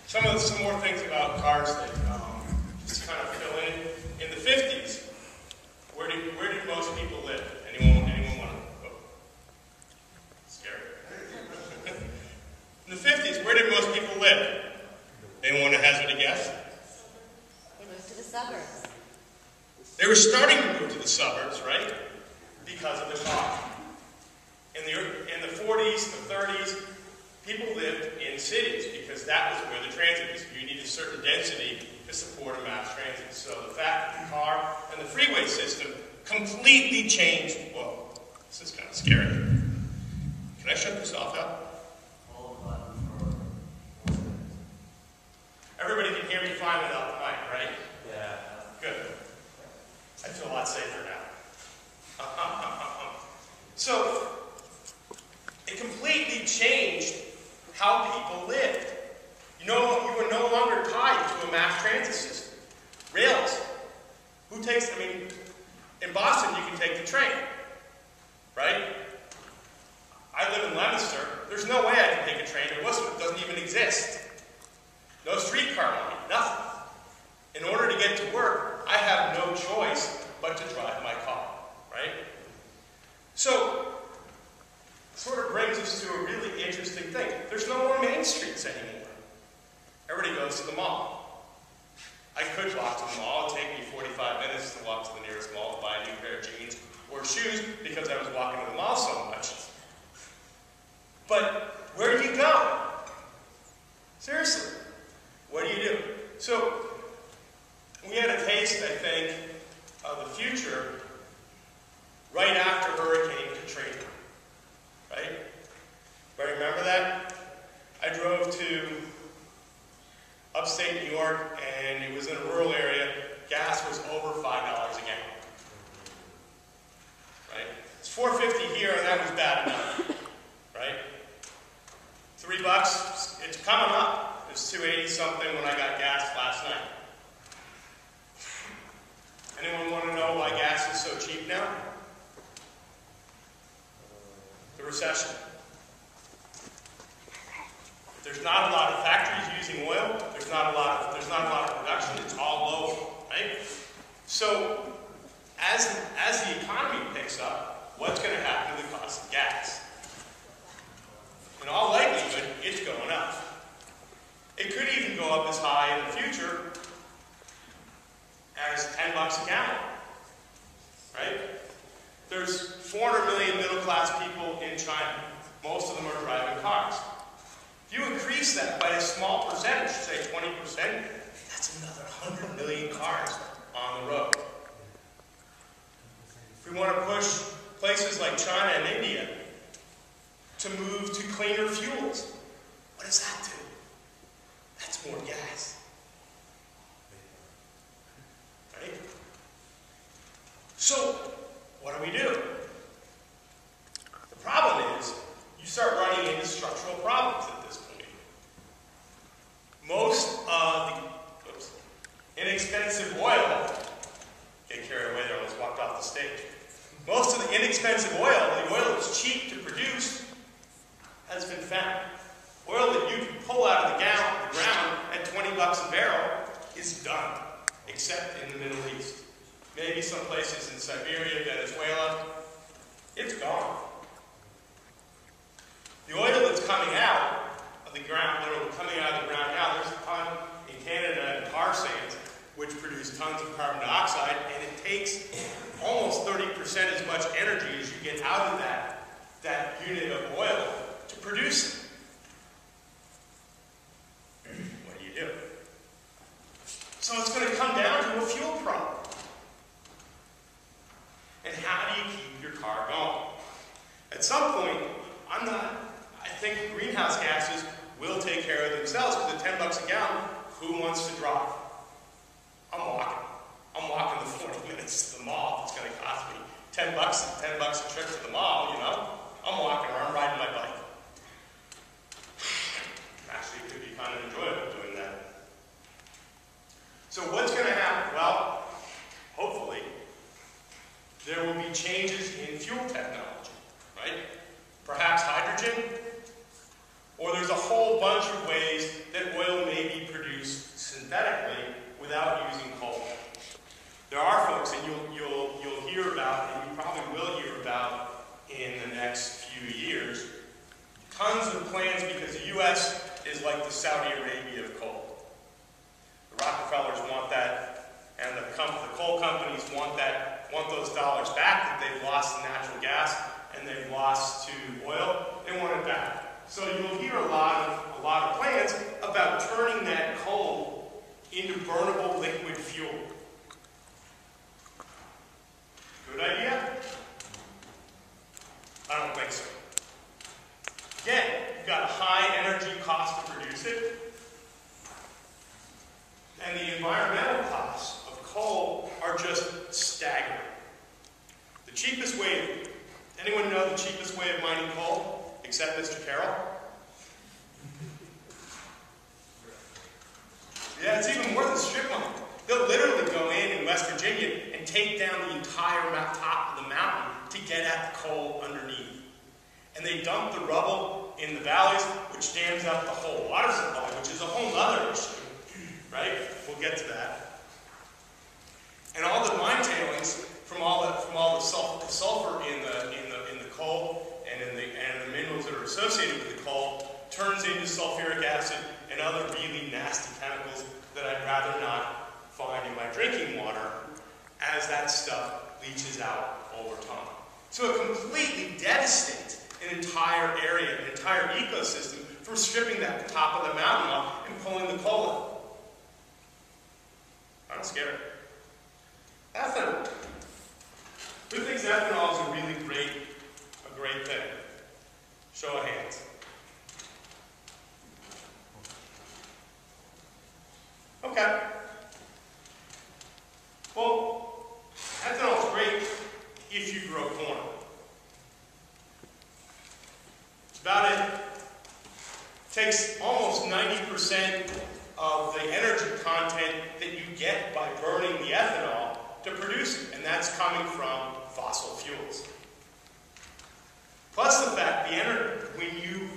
Some more things about cars that just kind of fill in. In the 50s, where did most people live? Anyone want to? Oh, scared. In the 50s, where did most people live? Anyone want to hazard a guess? They moved to the suburbs. They were starting to move to the suburbs, right? Because of the car. In the 40s, the 30s, people lived in cities because that was where the transit was. You needed a certain density to support a mass transit. So the fact that the car and the freeway system completely changed. Whoa, this is kind of scary. Can I shut this off out? Everybody can hear me fine without the mic, right? Yeah. Good. I feel a lot safer now. So, it completely changed how people lived. You were no longer tied to a mass transit system. Rails. Who takes, in Boston you can take the train, right? I live in Leominster. There's no way I can take a train to Worcester. It doesn't even exist. No streetcar line, nothing. In order to get to work, I have no choice but to drive my car, right? So, sort of brings us to a really interesting thing. There's no more main streets anymore. Everybody goes to the mall. I could walk to the mall. It would take me 45 minutes to walk to the nearest mall to buy a new pair of jeans or shoes because I was walking to the mall so much. But where do you go? Seriously, what do you do? So, we had a taste, I think, of the future right after Hurricane Katrina. Right? Everybody remember that? I drove to upstate New York, and it was in a rural area. Gas was over $5 a gallon. Right? It's $4.50 here, and that was bad enough. Right? $3, it's coming up. It was $2.80 something when I got gas last night. Anyone want to know why gas is so cheap now? The recession. There's not a lot of factories using oil. There's not a lot of production. It's all local, right? So, as the economy picks up, what's going to happen to the cost of gas? In all likelihood, it's going up. It could even go up as high in the future as $10 a gallon, right? There's 400 million middle-class people in China. Most of them are driving cars. If you increase that by a small percentage, say 20%, that's another 100 million cars on the road. If we want to push places like China and India to move to cleaner fuels, what does that do? That's more gas. Right? So, what do we do? The problem is, you start running into structural problems at this point. Most of the inexpensive oil, get carried away there, I almost walked off the stage. Most of the inexpensive oil, the oil that's cheap to produce, has been found. Oil that you can pull out of the ground at $20 a barrel is done, except in the Middle East. Maybe some places in Siberia, Venezuela, it's gone. The oil that's coming out of the ground, now, there's a ton in Canada and tar sands, which produce tons of carbon dioxide, and it takes almost 30% as much energy as you get out of that unit of oil to produce it. What do you do? So it's going to come down to a fuel problem. And how do you keep your car going? At some point, I think greenhouse gases will take care of themselves because at $10 a gallon, who wants to drive? I'm walking the 40 minutes to the mall. It's going to cost me $10 a trip to the mall, you know? I'm walking or I'm riding my bike. Actually, it could be kind of enjoyable doing that. So what's going to happen? Well, hopefully, there will be changes in fuel technology, right? Perhaps hydrogen, or there's a whole bunch of ways that oil may be produced synthetically without using coal. There are folks, and you'll hear about, and you probably will hear about in the next few years, tons of plans, because the U.S. is like the Saudi Arabia of coal. The Rockefellers want that, and the coal companies want those dollars back that they've lost to natural gas and they've lost to oil. They want it back. So you'll hear a lot of plans about turning that coal into burnable liquid fuel. Good idea? I don't think so. Again, you've got a high energy cost to produce it, and the environmental costs of coal are just staggering. The cheapest way, anyone know the cheapest way of mining coal, except Mr. Carroll? Yeah, it's even more than strip mining. They'll literally go in West Virginia and take down the entire top of the mountain to get at the coal underneath. And they dump the rubble in the valleys, which dams up the whole water supply, which is a whole other issue, right? We'll get to that. And all the mine tailings from all the sulfur in the coal and in the minerals that are associated with the coal turns into sulfuric acid and other really nasty chemicals that I'd rather not find in my drinking water as that stuff leaches out over time. So it completely devastates an entire area, an entire ecosystem from stripping that top of the mountain off and pulling the coal out. I'm scared. Ethanol. Who thinks ethanol is a really great thing? Show of hands. Okay. Well, ethanol is great if you grow corn. It's about it. Takes almost 90% of the energy content that you get by burning the ethanol to produce it, and that's coming from fossil fuels. Plus the fact when you